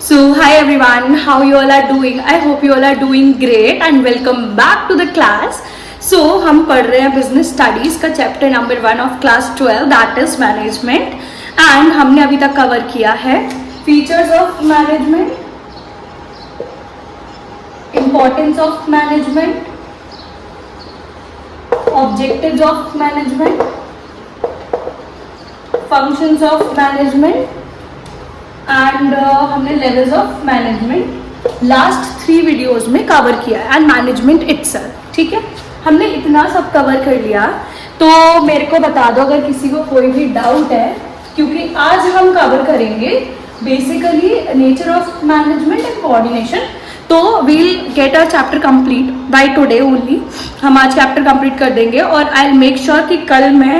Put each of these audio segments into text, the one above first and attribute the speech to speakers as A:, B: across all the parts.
A: So, hi everyone, how you all are doing? I hope you all are doing great and welcome back to the class. So, हम पढ़ रहे हैं business studies का chapter number 1 of class 12 that is management and हमने अभी तक cover किया है features of management, importance of management, objectives of management, functions of management and हमने levels of management last 3 videos में कवर किया है एंड मैनेजमेंट इटसेल्फ। ठीक है, हमने इतना सब कवर कर लिया तो मेरे को बता दो अगर किसी को कोई भी डाउट है, क्योंकि आज हम कवर करेंगे basically nature of management and coordination. तो we'll get a chapter complete by today only. हम आज चैप्टर कंप्लीट कर देंगे और आई विल मेक श्योर कि कल मैं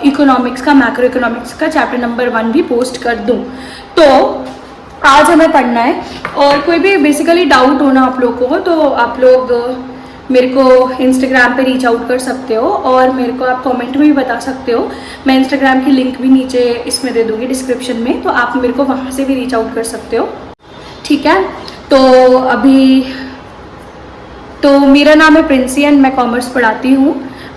A: इकोनॉमिक्स का, मैक्रो इकोनॉमिक्स का चैप्टर नंबर 1 भी पोस्ट कर दूं। तो आज हमें पढ़ना है और कोई भी बेसिकली डाउट होना आप लोगों को तो आप लोग मेरे को इंस्टाग्राम पे रीच आउट कर सकते हो और मेरे को आप कमेंट में भी बता सकते हो। मैं इंस्टाग्राम की लिंक भी नीचे इसमें दे दूँगी डिस्क्रिप्शन में, तो आप मेरे को वहाँ से भी रीच आउट कर सकते हो। ठीक है, तो अभी तो मेरा नाम है प्रिंसी एंड मैं कॉमर्स पढ़ाती हूँ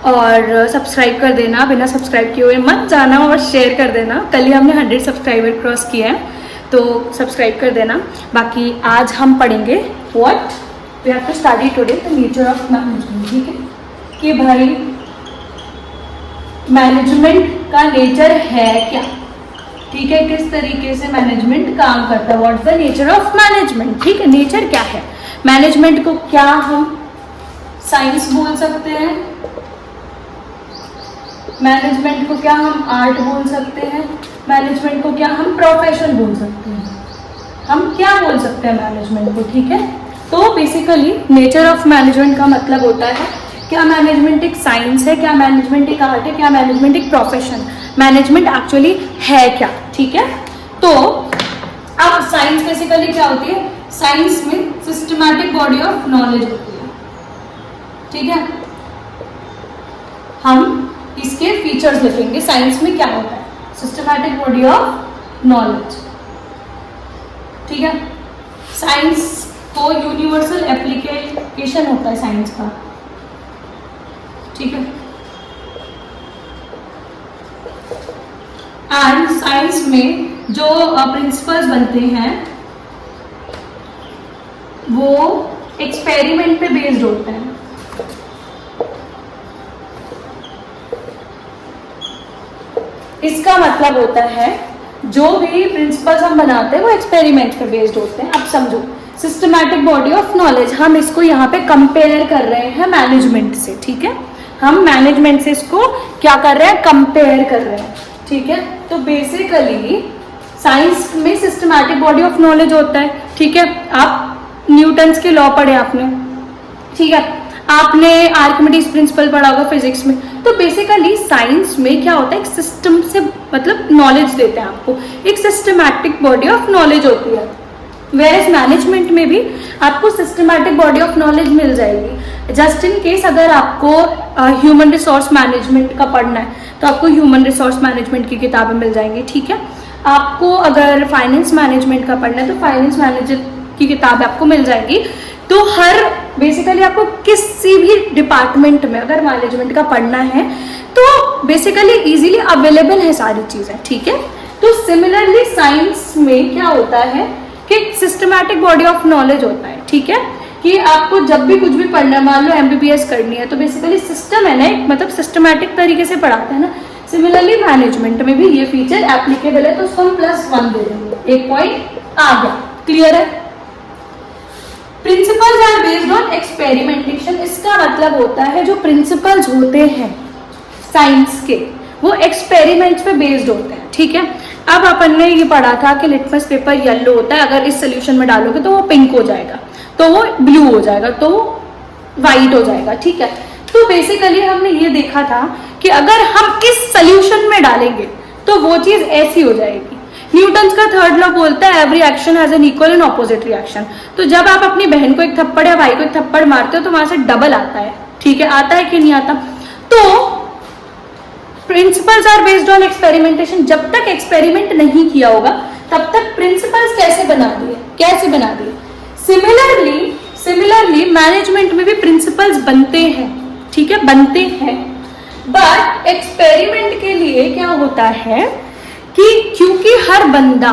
A: और सब्सक्राइब कर देना, बिना सब्सक्राइब किए हुए मत जाना और शेयर कर देना। कल ही हमने 100 सब्सक्राइबर क्रॉस किए हैं तो सब्सक्राइब कर देना। बाकी आज हम पढ़ेंगे what we have to study today the nature of management. ठीक है, कि भाई मैनेजमेंट का नेचर है क्या, ठीक है, किस तरीके से मैनेजमेंट काम करता है, what is the nature of management. ठीक है, नेचर क्या है मैनेजमेंट को, क्या हम साइंस बोल सकते हैं, मैनेजमेंट को क्या हम आर्ट बोल सकते हैं, मैनेजमेंट को क्या हम प्रोफेशन बोल सकते हैं, हम क्या बोल सकते हैं मैनेजमेंट को। ठीक है, तो बेसिकली नेचर ऑफ मैनेजमेंट का मतलब होता है क्या मैनेजमेंट एक साइंस है, क्या मैनेजमेंट एक आर्ट है, क्या मैनेजमेंट एक प्रोफेशन, मैनेजमेंट एक्चुअली है क्या। ठीक है, तो अब साइंस बेसिकली क्या होती है, साइंस में सिस्टमैटिक बॉडी ऑफ नॉलेज होती है। ठीक है, हम इसके फीचर्स लिखेंगे साइंस में क्या होता है, सिस्टमैटिक बॉडी ऑफ नॉलेज। ठीक है, साइंस को यूनिवर्सल एप्लीकेशन होता है साइंस का। ठीक है, एंड साइंस में जो प्रिंसिपल्स बनते हैं वो एक्सपेरिमेंट पे बेस्ड होते हैं। इसका मतलब होता है जो भी प्रिंसिपल्स हम बनाते हैं वो एक्सपेरिमेंट पे बेस्ड होते हैं। अब समझो सिस्टमैटिक बॉडी ऑफ नॉलेज, हम इसको यहाँ पे कंपेयर कर रहे हैं मैनेजमेंट से। ठीक है, हम मैनेजमेंट से इसको क्या कर रहे हैं, कंपेयर कर रहे हैं। ठीक है, तो बेसिकली साइंस में सिस्टमैटिक बॉडी ऑफ नॉलेज होता है। ठीक है, आप न्यूटन्स के लॉ पढ़े आपने, ठीक है, आपने आर्किमिडीज प्रिंसिपल पढ़ा होगा फिजिक्स में। तो बेसिकली साइंस में क्या होता है, एक सिस्टम से मतलब नॉलेज देते हैं आपको, एक सिस्टमैटिक बॉडी ऑफ नॉलेज होती है। वेयरएज मैनेजमेंट में भी आपको सिस्टमैटिक बॉडी ऑफ नॉलेज मिल जाएगी। जस्ट इन केस अगर आपको ह्यूमन रिसोर्स मैनेजमेंट का पढ़ना है तो आपको ह्यूमन रिसोर्स मैनेजमेंट की किताबें मिल जाएंगी। ठीक है, आपको अगर फाइनेंस मैनेजमेंट का पढ़ना है तो फाइनेंस मैनेजर की किताबें आपको मिल जाएंगी। तो हर बेसिकली आपको किसी भी डिपार्टमेंट में अगर मैनेजमेंट का पढ़ना है तो बेसिकली इजीली अवेलेबल है सारी चीज़ें। ठीक है, तो सिमिलरली साइंस में क्या होता है कि सिस्टमैटिक बॉडी ऑफ नॉलेज होता है। ठीक है, कि आपको जब भी कुछ भी पढ़ना, मान लो MBBS करनी है तो बेसिकली सिस्टम है ना, मतलब सिस्टमैटिक तरीके से पढ़ाते हैं ना। सिमिलरली मैनेजमेंट में भी ये फीचर एप्लीकेबल है, तो उसको हम +1 दे देंगे। एक पॉइंट आ गया, क्लियर है। Principles are based on experimentation, इसका मतलब होता है जो प्रिंसिपल्स होते हैं साइंस के वो एक्सपेरिमेंट्स पे बेस्ड होते हैं। ठीक है, अब अपन ने ये पढ़ा था कि लिटमस पेपर येलो होता है, अगर इस सोल्यूशन में डालोगे तो वो पिंक हो जाएगा, तो वो ब्लू हो जाएगा, तो वो वाइट हो जाएगा। ठीक है, तो बेसिकली हमने ये देखा था कि अगर हम इस सोल्यूशन में डालेंगे तो वो चीज ऐसी हो जाएगी। न्यूटन्स का 3rd लॉ बोलता है every action has an equal and opposite reaction. तो जब आप अपनी बहन को एक थप्पड़ या भाई को एक थप्पड़ मारते हो तो वहां से डबल आता है। ठीक है, आता है कि नहीं आता। तो principles are based on experimentation, जब तक एक्सपेरिमेंट नहीं किया होगा तब तक प्रिंसिपल्स कैसे बना दिए। सिमिलरली मैनेजमेंट में भी प्रिंसिपल्स बनते हैं, ठीक है, बनते हैं। बट एक्सपेरिमेंट के लिए क्या होता है कि क्योंकि हर बंदा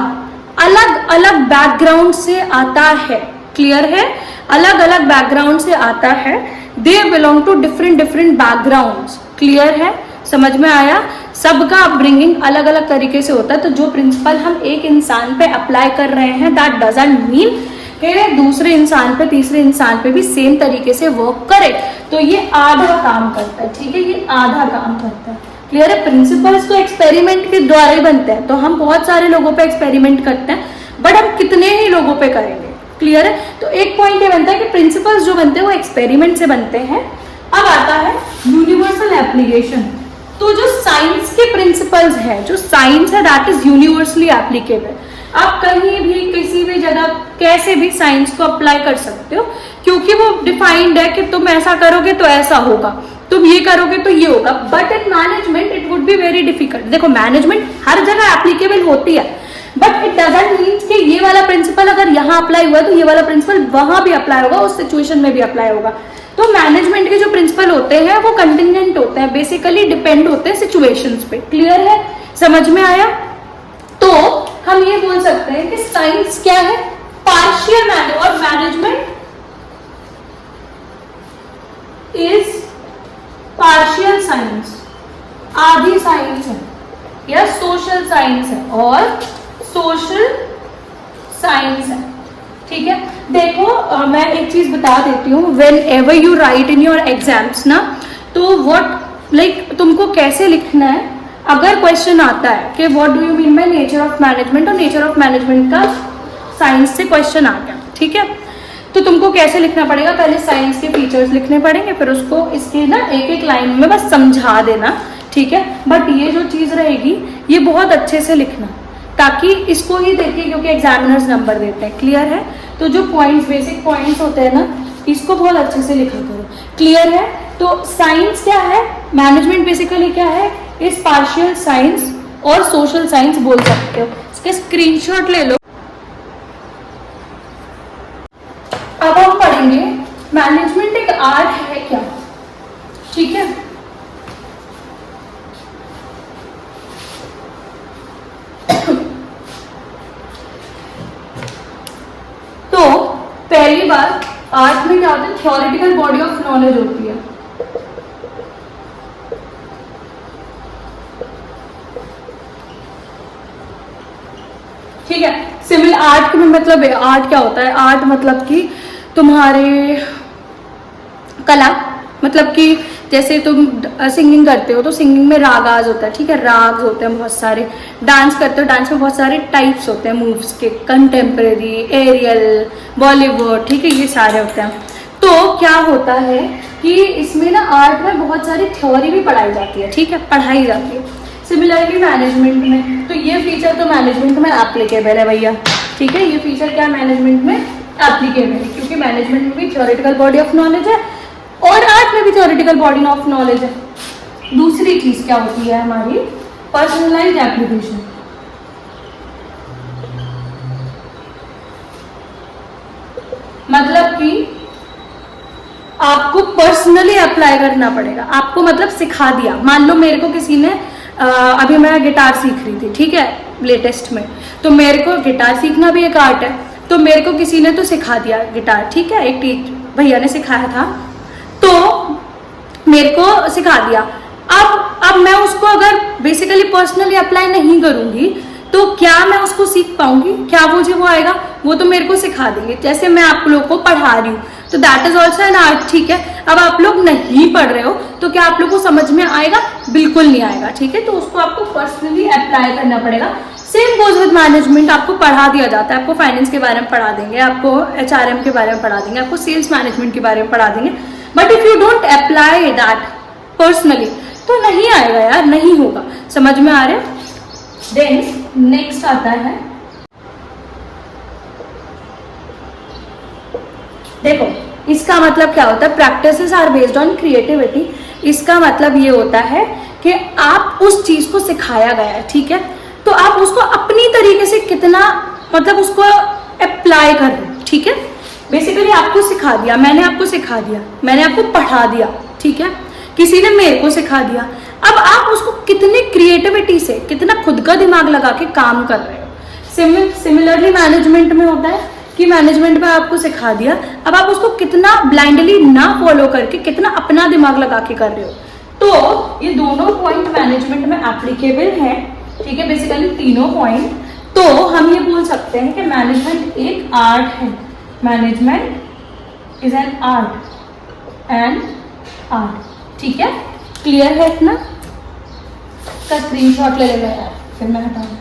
A: अलग अलग बैकग्राउंड से आता है, क्लियर है, अलग अलग बैकग्राउंड से आता है, they belong to different backgrounds, clear है, समझ में आया। सबका अपब्रिंगिंग अलग अलग तरीके से होता है। तो जो प्रिंसिपल हम एक इंसान पे अप्लाई कर रहे हैं, दैट डजंट मीन कि दूसरे इंसान पे, तीसरे इंसान पे भी सेम तरीके से वर्क करे। तो ये आधा काम करता है, ठीक है, ये आधा काम करता है, क्लियर है। प्रिंसिपल्स तो एक्सपेरिमेंट के द्वारा ही बनते हैं, तो हम बहुत सारे लोगों पे एक्सपेरिमेंट करते हैं, बट हम कितने ही लोगों पे करेंगे, क्लियर है। तो एक पॉइंट ये बनता है कि प्रिंसिपल्स जो बनते हैं वो एक्सपेरिमेंट से बनते हैं। अब आता है यूनिवर्सल एप्लीकेशन। तो जो साइंस के प्रिंसिपल्स है, जो साइंस है, दैट इज यूनिवर्सली एप्लीकेबल। आप कहीं भी किसी भी जगह कैसे भी साइंस को अप्लाई कर सकते हो, क्योंकि वो डिफाइंड है कि तुम ऐसा करोगे तो ऐसा होगा, तुम ये करोगे तो ये होगा। But in management it would be very difficult. देखो मैनेजमेंट हर जगह एप्लीकेबल होती है, बट इट डजंट मीन कि ये वाला प्रिंसिपल अगर यहाँ अप्लाई हुआ तो ये वाला प्रिंसिपल वहां भी अप्लाई होगा, उस सिचुएशन में भी अप्लाई होगा। तो मैनेजमेंट के जो प्रिंसिपल होते हैं वो कंटिजेंट होते हैं, बेसिकली डिपेंड होते हैं सिचुएशंस पे, क्लियर है, समझ में आया। तो हम ये बोल सकते हैं कि साइंस क्या है, पार्शियल मैनेज, और मैनेजमेंट इज पार्शियल साइंस, आधी साइंस है, या सोशल साइंस है, और सोशल साइंस है, ठीक है। देखो मैं एक चीज बता देती हूँ, when ever you right in your exams ना, तो व्हाट लाइक तुमको कैसे लिखना है। अगर क्वेश्चन आता है कि what do you mean by nature of management, और नेचर ऑफ मैनेजमेंट का साइंस से क्वेश्चन आ गया, ठीक है, तो तुमको कैसे लिखना पड़ेगा, पहले साइंस के फीचर्स लिखने पड़ेंगे, फिर उसको इसके ना एक एक लाइन में बस समझा देना, ठीक है। बट ये जो चीज रहेगी ये बहुत अच्छे से लिखना, ताकि इसको ही देखिए, क्योंकि एग्जामिनर्स नंबर देते हैं, क्लियर है। तो जो पॉइंट्स, बेसिक पॉइंट्स होते हैं ना, इसको बहुत अच्छे से लिखा करो, क्लियर है। तो साइंस क्या है, मैनेजमेंट बेसिकली क्या है, इस पार्शियल साइंस और सोशल साइंस बोल सकते हो। इसके स्क्रीनशॉट ले लो। अब हम पढ़ेंगे मैनेजमेंट एक आर्ट है क्या, ठीक है। तो पहली बात, आर्ट में क्या होता है, थ्योरेटिकल बॉडी ऑफ नॉलेज होती है। ठीक है, सिमिलर आर्ट में मतलब आर्ट क्या होता है, आर्ट मतलब कि तुम्हारे कला, मतलब कि जैसे तुम सिंगिंग करते हो तो सिंगिंग में रागाज होता है, ठीक है, राग होते हैं बहुत सारे। डांस करते हो, डांस में बहुत सारे टाइप्स होते हैं मूव्स के, कंटेम्प्रेरी, एरियल, बॉलीवुड, ठीक है, ये सारे होते हैं। तो क्या होता है कि इसमें ना आर्ट में बहुत सारी थ्योरी भी पढ़ाई जाती है, ठीक है, पढ़ाई जाती है। सिमिलरली मैनेजमेंट में, तो ये फीचर तो मैनेजमेंट में एप्लीकेबल है भैया, ठीक है, ये फीचर क्या मैनेजमेंट में एप्लीकेबल है, क्योंकि मैनेजमेंट में भी थ्योरेटिकल बॉडी ऑफ नॉलेज है और आर्ट में भी थ्योरेटिकल बॉडी ऑफ नॉलेज है। दूसरी चीज क्या होती है हमारी, पर्सनलाइज्ड एप्लीकेशन। मतलब कि आपको पर्सनली अप्लाई करना पड़ेगा, आपको मतलब सिखा दिया। मान लो मेरे को किसी ने अभी मैं गिटार सीख रही थी, ठीक है, लेटेस्ट में, तो मेरे को गिटार सीखना भी एक आर्ट है, तो मेरे को किसी ने तो सिखा दिया गिटार, ठीक है, एक भैया ने सिखाया था, तो मेरे को सिखा दिया। अब मैं उसको अगर बेसिकली पर्सनली अप्लाई नहीं करूंगी तो क्या मैं उसको सीख पाऊंगी, क्या मुझे वो आएगा, वो तो मेरे को सिखा देंगे। जैसे मैं आप लोगों को पढ़ा रही हूँ तो that is also an art, ठीक है। अब आप लोग नहीं पढ़ रहे हो तो क्या आप लोग को समझ में आएगा, बिल्कुल नहीं आएगा, ठीक है, तो उसको आपको पर्सनली अप्लाई करना पड़ेगा। सेम गोज विद मैनेजमेंट, आपको पढ़ा दिया जाता है, आपको फाइनेंस के बारे में पढ़ा देंगे, आपको HRM के बारे में पढ़ा देंगे, आपको सेल्स मैनेजमेंट के बारे में पढ़ा देंगे, but if you don't apply that personally तो नहीं आएगा यार, नहीं होगा, समझ में आ रहा है। देन नेक्स्ट आता है, देखो इसका मतलब क्या होता है, practices are based on creativity. इसका मतलब ये होता है कि आप उस चीज को सिखाया गया है, ठीक है, तो तो आप उसको अपनी तरीके से कितना मतलब उसको अप्लाई कर रहे हो, ठीक है। बेसिकली आपको सिखा दिया, मैंने आपको सिखा दिया, मैंने आपको पढ़ा दिया, ठीक है, किसी ने मेरे को सिखा दिया। अब आप उसको कितने क्रिएटिविटी से, कितना खुद का दिमाग लगा के काम कर रहे हो। सिमिलरली मैनेजमेंट में होता है कि मैनेजमेंट में आपको सिखा दिया, अब आप उसको कितना ब्लाइंडली ना फॉलो करके कितना अपना दिमाग लगा के कर रहे हो। तो ये दोनों पॉइंट मैनेजमेंट में एप्लीकेबल है, ठीक है, बेसिकली तीनों पॉइंट। तो हम ये बोल सकते हैं कि मैनेजमेंट एक आर्ट है, management is an art and art, ठीक है। क्लियर है इतना? का स्क्रीनशॉट ले लेना यार, फिर मैं हटाऊंगा।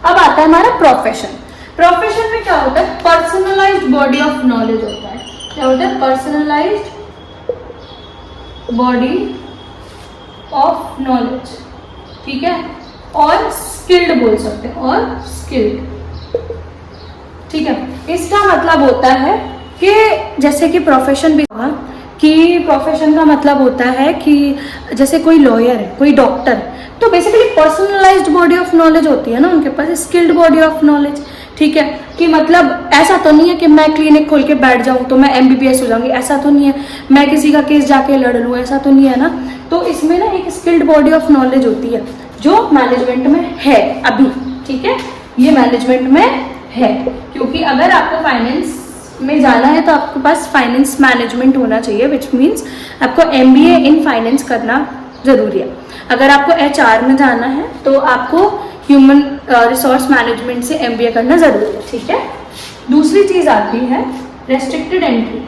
A: अब आता है हमारा प्रोफेशन। प्रोफेशन में क्या होता है? पर्सनलाइज्ड बॉडी ऑफ नॉलेज होता है। क्या होता है? पर्सनलाइज्ड बॉडी ऑफ नॉलेज, ठीक है, और स्किल्ड बोल सकते हैं, और स्किल्ड, ठीक है। इसका मतलब होता है कि जैसे कि प्रोफेशन भी हुआ कि प्रोफेशन का मतलब होता है कि जैसे कोई लॉयर है, कोई डॉक्टर है, तो basically personalised body of knowledge होती है ना उनके पास, स्किल्ड बॉडी ऑफ नॉलेज, ठीक है। कि मतलब ऐसा तो नहीं है कि मैं क्लिनिक खोल के बैठ जाऊं तो मैं MBBS हो जाऊंगी, ऐसा तो नहीं है, मैं किसी का केस जाके लड़ लूं, ऐसा तो नहीं है ना। तो इसमें ना एक स्किल्ड बॉडी ऑफ नॉलेज होती है जो मैनेजमेंट में है अभी, ठीक है, ये मैनेजमेंट में है। क्योंकि अगर आपको फाइनेंस में जाना है तो आपके पास फाइनेंस मैनेजमेंट होना चाहिए, विच मीन्स आपको MBA इन फाइनेंस करना जरूरी है। अगर आपको HR में जाना है तो आपको ह्यूमन रिसोर्स मैनेजमेंट से MBA करना जरूरी है, ठीक है। दूसरी चीज आती है रेस्ट्रिक्टेड एंट्री।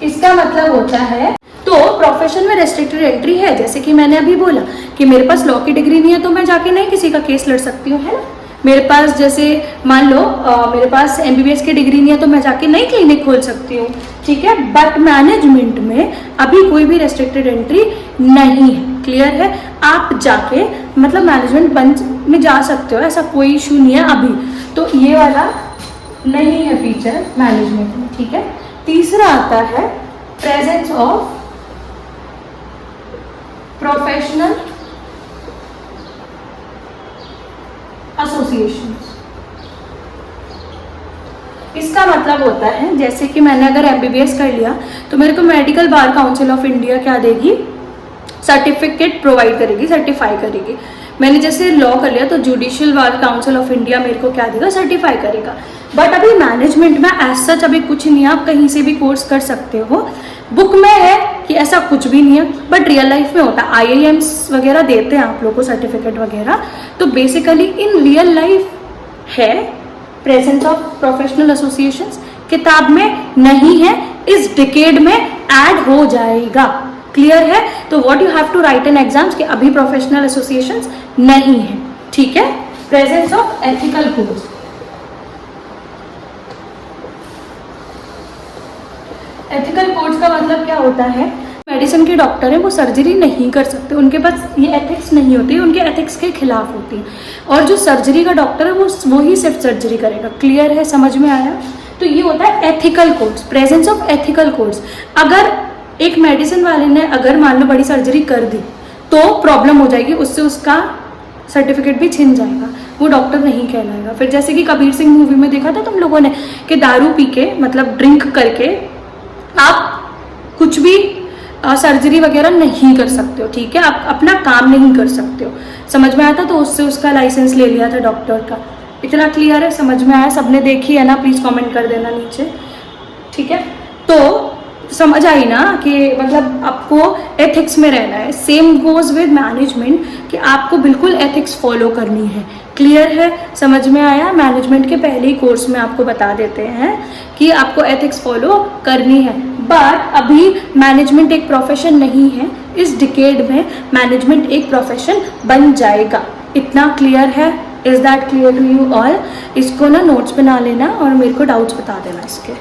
A: इसका मतलब होता है, तो प्रोफेशन में रेस्ट्रिक्टेड एंट्री है, जैसे कि मैंने अभी बोला कि मेरे पास लॉ की डिग्री नहीं है तो मैं जाके नहीं किसी का केस लड़ सकती हूँ, है ना। मेरे पास जैसे मान लो मेरे पास MBBS की डिग्री नहीं है तो मैं जाके नई क्लिनिक खोल सकती हूँ, ठीक है। बट मैनेजमेंट में अभी कोई भी रेस्ट्रिक्टेड एंट्री नहीं है, क्लियर है। आप जाके मतलब मैनेजमेंट बेंच में जा सकते हो, ऐसा कोई इशू नहीं है अभी। तो ये वाला नहीं है फीचर मैनेजमेंट में, ठीक है। तीसरा आता है प्रेजेंस ऑफ प्रोफेशनल एसोसिएशंस। इसका मतलब होता है जैसे कि मैंने अगर MBBS कर लिया तो मेरे को medical bar council of India क्या देगी? सर्टिफिकेट प्रोवाइड करेगी, सर्टिफाई करेगी। मैंने जैसे लॉ कर लिया तो judicial bar council of India मेरे को क्या देगा? सर्टिफाई करेगा। बट अभी मैनेजमेंट में एज सच अभी कुछ नहीं है, आप कहीं से भी कोर्स कर सकते हो। बुक में है कि ऐसा कुछ भी नहीं है, बट रियल लाइफ में होता है। IIMs वगैरह देते हैं आप लोगों को सर्टिफिकेट वगैरह। तो बेसिकली इन रियल लाइफ है प्रेजेंस ऑफ प्रोफेशनल एसोसिएशंस, किताब में नहीं है, इस डिकेड में ऐड हो जाएगा, क्लियर है। तो what you have to write in exams कि अभी प्रोफेशनल एसोसिएशंस नहीं है, ठीक है। Presence of ethical codes. Ethical codes का मतलब क्या होता है? मेडिसिन के डॉक्टर है वो सर्जरी नहीं कर सकते, उनके पास ये एथिक्स नहीं होती, उनके एथिक्स के खिलाफ होती है। और जो सर्जरी का डॉक्टर है वो ही सिर्फ सर्जरी करेगा, क्लियर है, समझ में आया। तो ये होता है ethical codes, presence of ethical codes. अगर एक मेडिसिन वाले ने अगर मान लो बड़ी सर्जरी कर दी तो प्रॉब्लम हो जाएगी, उससे उसका सर्टिफिकेट भी छिन जाएगा, वो डॉक्टर नहीं कहलाएगा। फिर जैसे कि कबीर सिंह मूवी में देखा था तुम लोगों ने कि दारू पी के मतलब ड्रिंक करके आप कुछ भी सर्जरी वगैरह नहीं कर सकते हो, ठीक है, आप अपना काम नहीं कर सकते हो। समझ में आया था? तो उससे उसका लाइसेंस ले लिया था डॉक्टर का। इतना क्लियर है, समझ में आया? सबने देखी है ना? प्लीज कमेंट कर देना नीचे, ठीक है। तो समझ आई ना कि मतलब आपको एथिक्स में रहना है। सेम गोज विद मैनेजमेंट कि आपको बिल्कुल एथिक्स फॉलो करनी है, क्लियर है, समझ में आया। मैनेजमेंट के पहले ही कोर्स में आपको बता देते हैं कि आपको एथिक्स फॉलो करनी है। बट अभी मैनेजमेंट एक प्रोफेशन नहीं है, इस डिकेड में मैनेजमेंट एक प्रोफेशन बन जाएगा। इतना क्लियर है? Is that clear to you all? इसको ना नोट्स बना लेना और मेरे को डाउट्स बता देना इसके।